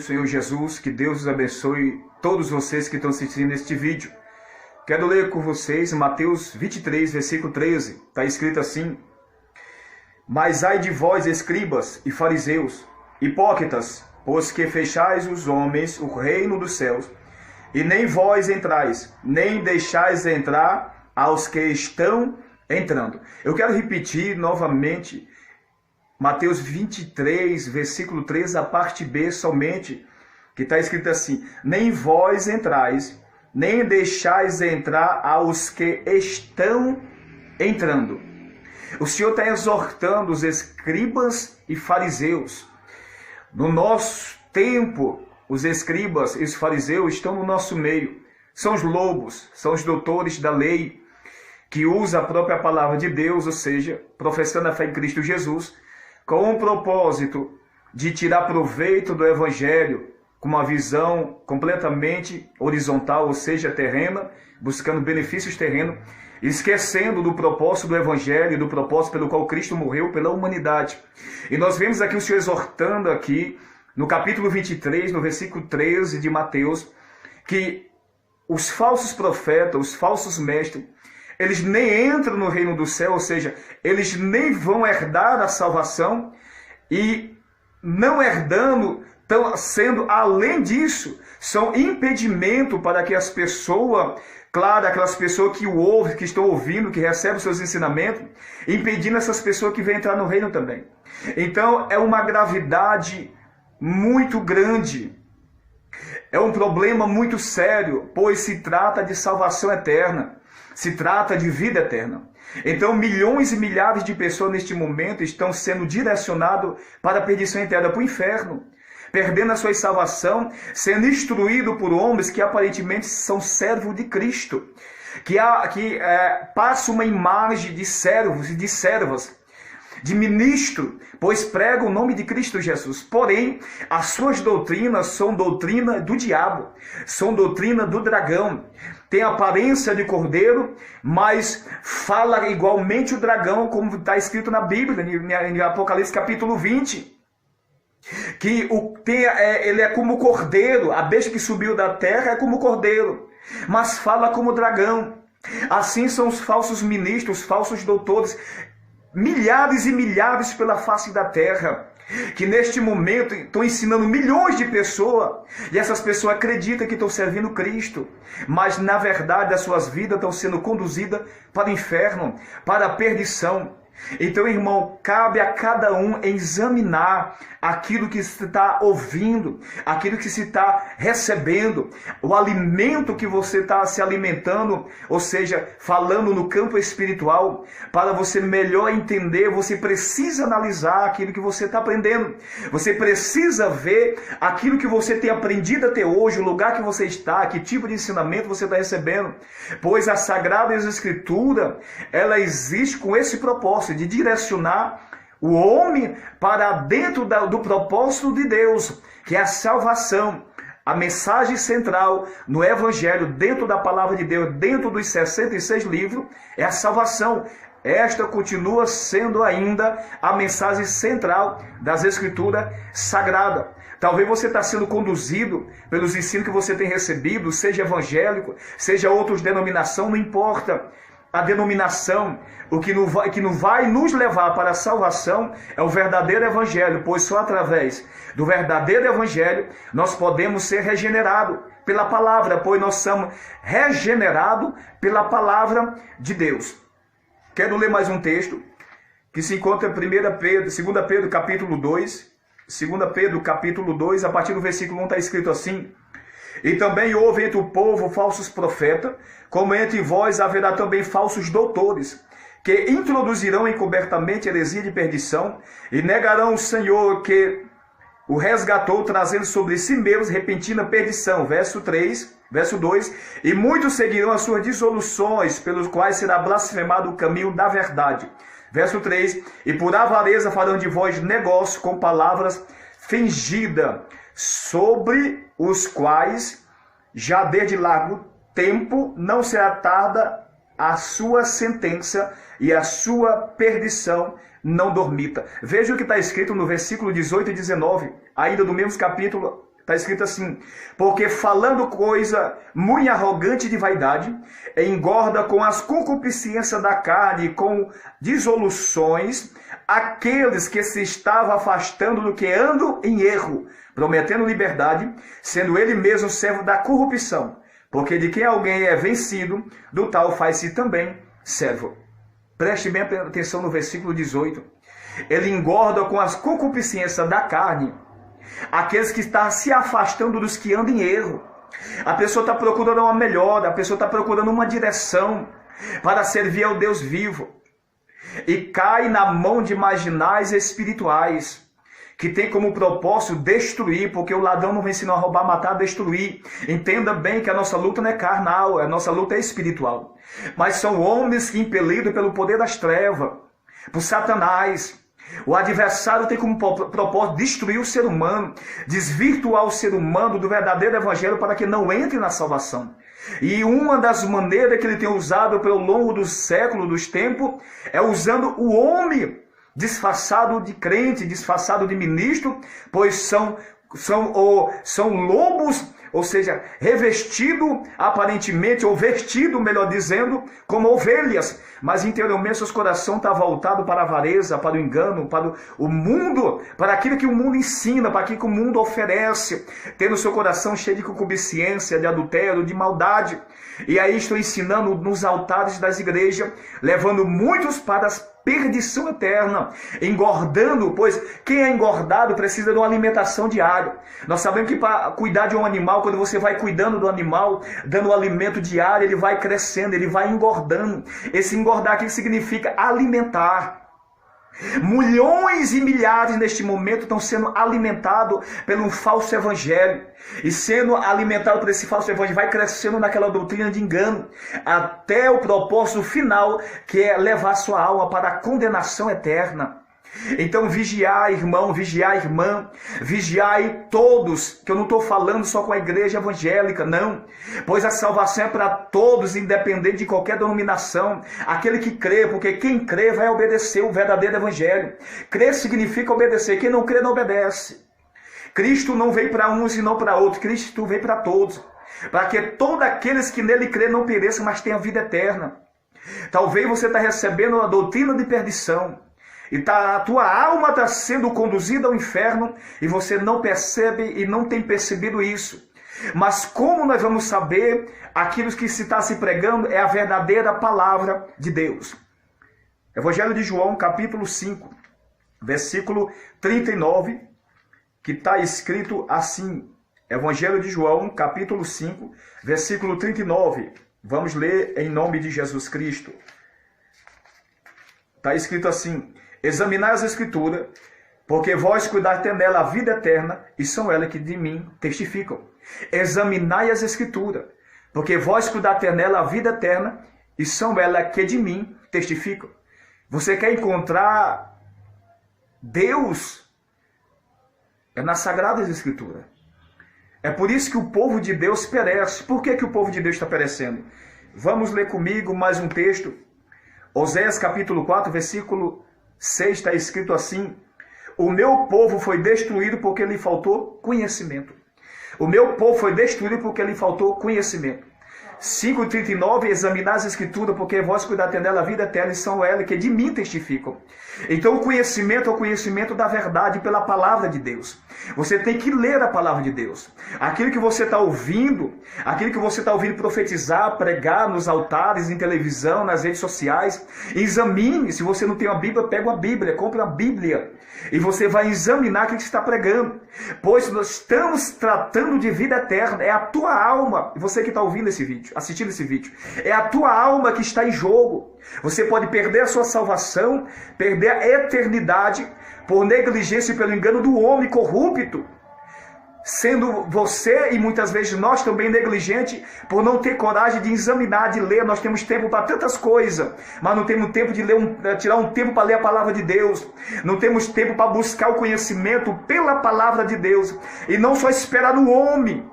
Senhor Jesus, que Deus os abençoe, todos vocês que estão assistindo este vídeo. Quero ler com vocês Mateus 23, versículo 13. Está escrito assim: Mas ai de vós, escribas e fariseus, hipócritas, pois que fechais os homens o reino dos céus, e nem vós entrais, nem deixais entrar aos que estão entrando. Eu quero repetir novamente Mateus 23, versículo 13, a parte B somente, que está escrito assim: Nem vós entrais, nem deixais entrar aos que estão entrando. O Senhor está exortando os escribas e fariseus. No nosso tempo, os escribas e os fariseus estão no nosso meio. São os lobos, são os doutores da lei, que usam a própria palavra de Deus, ou seja, professando a fé em Cristo Jesus, com o propósito de tirar proveito do Evangelho, com uma visão completamente horizontal, ou seja, terrena, buscando benefícios terrenos, esquecendo do propósito do Evangelho e do propósito pelo qual Cristo morreu pela humanidade. E nós vemos aqui o Senhor exortando aqui, no capítulo 23, no versículo 13 de Mateus, que os falsos profetas, os falsos mestres, eles nem entram no reino do céu, ou seja, eles nem vão herdar a salvação, e não herdando, sendo além disso, são impedimento para que as pessoas, claro, aquelas pessoas que o ouvem, que estão ouvindo, que recebem os seus ensinamentos, impedindo essas pessoas que vêm entrar no reino também. Então é uma gravidade muito grande, é um problema muito sério, pois se trata de salvação eterna. Se trata de vida eterna. Então, milhões e milhares de pessoas neste momento estão sendo direcionados para a perdição eterna, para o inferno, perdendo a sua salvação, sendo instruídos por homens que aparentemente são servos de Cristo, que passa uma imagem de servos e de servas, de ministro, pois pregam o nome de Cristo Jesus. Porém, as suas doutrinas são doutrina do diabo, são doutrina do dragão. Tem aparência de cordeiro, mas fala igualmente o dragão, como está escrito na Bíblia, em Apocalipse capítulo 20. Que ele é como cordeiro, a besta que subiu da terra é como cordeiro, mas fala como dragão. Assim são os falsos ministros, os falsos doutores, milhares e milhares pela face da terra, que neste momento estão ensinando milhões de pessoas, e essas pessoas acreditam que estão servindo Cristo, mas na verdade as suas vidas estão sendo conduzidas para o inferno, para a perdição. Então, irmão, cabe a cada um examinar aquilo que se está ouvindo, aquilo que se está recebendo, o alimento que você está se alimentando, ou seja, falando no campo espiritual. Para você melhor entender, você precisa analisar aquilo que você está aprendendo. Você precisa ver aquilo que você tem aprendido até hoje, o lugar que você está, que tipo de ensinamento você está recebendo. Pois a Sagrada Escritura, ela existe com esse propósito, de direcionar o homem para dentro do propósito de Deus, que é a salvação. A mensagem central no Evangelho, dentro da palavra de Deus, dentro dos 66 livros, é a salvação. Esta continua sendo ainda a mensagem central das Escrituras Sagradas. Talvez você está sendo conduzido pelos ensinos que você tem recebido, seja evangélico, seja outras denominação, não importa a denominação. O que não vai nos levar para a salvação é o verdadeiro Evangelho, pois só através do verdadeiro Evangelho nós podemos ser regenerados pela palavra, pois nós somos regenerados pela palavra de Deus. Quero ler mais um texto que se encontra em 2 Pedro capítulo 2, 2 Pedro capítulo 2, a partir do versículo 1 está escrito assim: E também houve entre o povo falsos profetas, como entre vós haverá também falsos doutores, que introduzirão encobertamente heresia de perdição, e negarão o Senhor que o resgatou, trazendo sobre si mesmos repentina perdição. Verso 2, e muitos seguirão as suas dissoluções, pelos quais será blasfemado o caminho da verdade. Verso 3, e por avareza farão de vós negócio com palavras fingidas, sobre os quais já desde largo tempo não será tarda a sua sentença, e a sua perdição não dormita. Veja o que está escrito no versículo 18 e 19, ainda do mesmo capítulo Está escrito assim: porque falando coisa muito arrogante de vaidade, engorda com as concupiscências da carne e com dissoluções aqueles que se estavam afastando do que andam em erro, prometendo liberdade, sendo ele mesmo servo da corrupção. Porque de quem alguém é vencido, do tal faz-se também servo. Preste bem atenção no versículo 18. Ele engorda com as concupiscências da carne aqueles que estão se afastando dos que andam em erro. A pessoa está procurando uma melhora, a pessoa está procurando uma direção para servir ao Deus vivo. E cai na mão de marginais espirituais, que tem como propósito destruir, porque o ladrão não vem ensinar a roubar, matar, destruir. Entenda bem que a nossa luta não é carnal, a nossa luta é espiritual. Mas são homens que, impelidos pelo poder das trevas, por Satanás, o adversário tem como propósito destruir o ser humano, desvirtuar o ser humano do verdadeiro evangelho para que não entre na salvação. E uma das maneiras que ele tem usado pelo longo dos séculos, dos tempos, é usando o homem disfarçado de crente, disfarçado de ministro, pois são lobos, ou seja, revestido aparentemente, ou vestido, melhor dizendo, como ovelhas, mas interiormente seus corações estão voltados para a avareza, para o engano, para o mundo, para aquilo que o mundo ensina, para aquilo que o mundo oferece, tendo seu coração cheio de concupiscência, de adultério, de maldade. E aí estou ensinando nos altares das igrejas, levando muitos para as perdição eterna, engordando, pois quem é engordado precisa de uma alimentação diária. Nós sabemos que para cuidar de um animal, quando você vai cuidando do animal, dando um alimento diário, ele vai crescendo, ele vai engordando. Esse engordar aqui significa alimentar. Milhões e milhares neste momento estão sendo alimentados pelo falso evangelho. E sendo alimentado por esse falso evangelho, vai crescendo naquela doutrina de engano, até o propósito final, que é levar sua alma para a condenação eterna. Então vigiai, irmão, vigiai, irmã, vigiai todos, que eu não estou falando só com a igreja evangélica, não, pois a salvação é para todos, independente de qualquer denominação, aquele que crê, porque quem crê vai obedecer o verdadeiro evangelho. Crer significa obedecer, quem não crê não obedece. Cristo não veio para uns e não para outros, Cristo veio para todos, para que todos aqueles que nele crê não pereçam, mas tenham vida eterna. Talvez você está recebendo uma doutrina de perdição, e a tua alma está sendo conduzida ao inferno e você não percebe e não tem percebido isso. Mas como nós vamos saber aquilo que se está se pregando é a verdadeira palavra de Deus? Evangelho de João, capítulo 5, versículo 39, que está escrito assim. Evangelho de João, capítulo 5, versículo 39. Vamos ler em nome de Jesus Cristo. Está escrito assim: examinai as Escrituras, porque vós cuidais ter nela a vida eterna, e são elas que de mim testificam. Examinai as Escrituras, porque vós cuidais ter nela a vida eterna, e são elas que de mim testificam. Você quer encontrar Deus? É nas Sagradas Escrituras. É por isso que o povo de Deus perece. Por que o povo de Deus está perecendo? Vamos ler comigo mais um texto. Oséias capítulo 4, versículo 6, está escrito assim: o meu povo foi destruído porque lhe faltou conhecimento. O meu povo foi destruído porque lhe faltou conhecimento. 5,39, examinar as Escrituras, porque vós cuidar nela a vida eterna, e são elas que de mim testificam. Então o conhecimento é o conhecimento da verdade pela palavra de Deus. Você tem que ler a palavra de Deus. Aquilo que você está ouvindo, profetizar, pregar nos altares, em televisão, nas redes sociais, examine. Se você não tem uma Bíblia, pega uma Bíblia, compre uma Bíblia. E você vai examinar o que você está pregando. Pois nós estamos tratando de vida eterna. É a tua alma. E você que está ouvindo esse vídeo, assistindo esse vídeo, é a tua alma que está em jogo. Você pode perder a sua salvação, perder a eternidade por negligência e pelo engano do homem corrupto. Sendo você e muitas vezes nós também negligentes por não ter coragem de examinar, de ler. Nós temos tempo para tantas coisas, mas não temos tempo de ler tirar um tempo para ler a palavra de Deus. Não temos tempo para buscar o conhecimento pela palavra de Deus. E não só esperar no homem,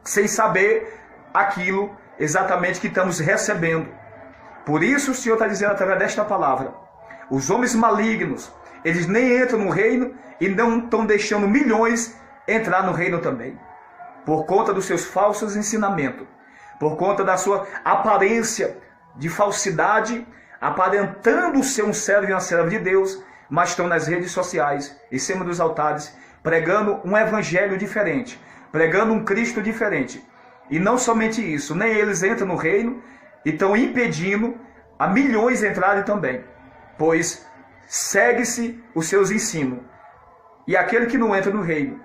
sem saber aquilo exatamente que estamos recebendo. Por isso o Senhor está dizendo através desta palavra: os homens malignos, eles nem entram no reino e não estão deixando milhões entrar no reino também. por conta dos seus falsos ensinamentos, por conta da sua aparência de falsidade, aparentando ser um servo e uma serva de Deus, mas estão nas redes sociais, em cima dos altares, pregando um evangelho diferente, pregando um Cristo diferente. E não somente isso, nem eles entram no reino e estão impedindo a milhões entrarem também, pois segue-se os seus ensinos. E aquele que não entra no reino,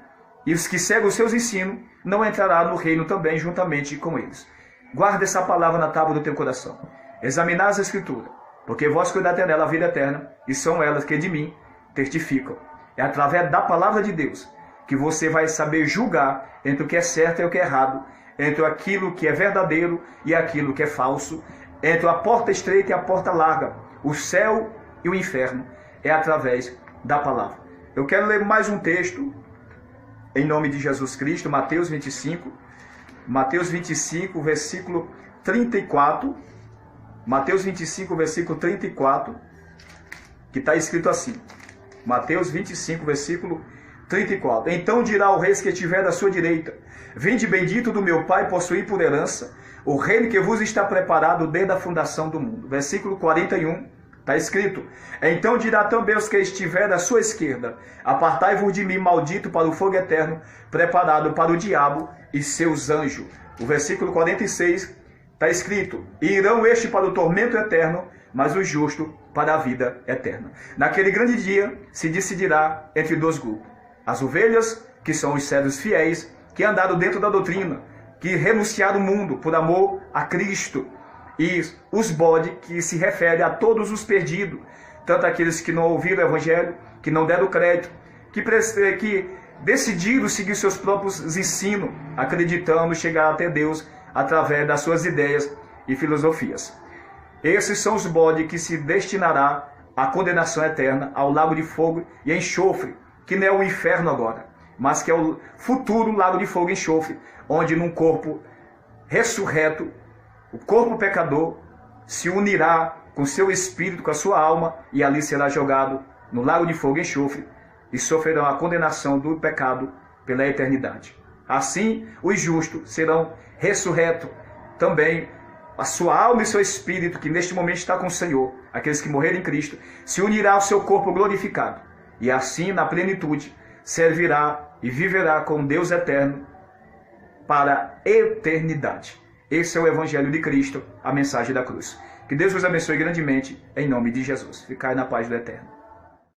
e os que seguem os seus ensinos, não entrará no reino também juntamente com eles. Guarda essa palavra na tábua do teu coração. Examinar as Escrituras, porque vós cuidaste nela a vida eterna, e são elas que de mim testificam. É através da palavra de Deus que você vai saber julgar entre o que é certo e o que é errado, entre aquilo que é verdadeiro e aquilo que é falso, entre a porta estreita e a porta larga, o céu e o inferno. É através da palavra. Eu quero ler mais um texto, em nome de Jesus Cristo, Mateus 25, versículo 34, Mateus 25, versículo 34, que está escrito assim, Mateus 25, versículo 34, então dirá o rei que estiver da sua direita, vinde bendito do meu Pai, possuí por herança o reino que vos está preparado desde a fundação do mundo. Versículo 41, está escrito, então dirá também os que estiver da sua esquerda, apartai-vos de mim, maldito, para o fogo eterno, preparado para o diabo e seus anjos. O versículo 46 está escrito, e irão este para o tormento eterno, mas o justo para a vida eterna. Naquele grande dia se decidirá entre dois grupos, as ovelhas, que são os servos fiéis, que andaram dentro da doutrina, que renunciaram o mundo por amor a Cristo, e os bodes, que se refere a todos os perdidos, tanto aqueles que não ouviram o evangelho, que não deram crédito, que decidiram seguir seus próprios ensinos, acreditando chegar até Deus através das suas ideias e filosofias. Esses são os bodes que se destinará à condenação eterna, ao lago de fogo e enxofre, que não é o inferno agora, mas que é o futuro lago de fogo e enxofre, onde num corpo ressurreto, o corpo pecador se unirá com seu espírito, com a sua alma, e ali será jogado no lago de fogo e enxofre, e sofrerão a condenação do pecado pela eternidade. Assim, os justos serão ressurretos também, a sua alma e seu espírito, que neste momento está com o Senhor, aqueles que morreram em Cristo, se unirá ao seu corpo glorificado, e assim, na plenitude, servirá e viverá com Deus eterno para a eternidade. Esse é o Evangelho de Cristo, a mensagem da cruz. Que Deus vos abençoe grandemente, em nome de Jesus. Ficai na paz do Eterno.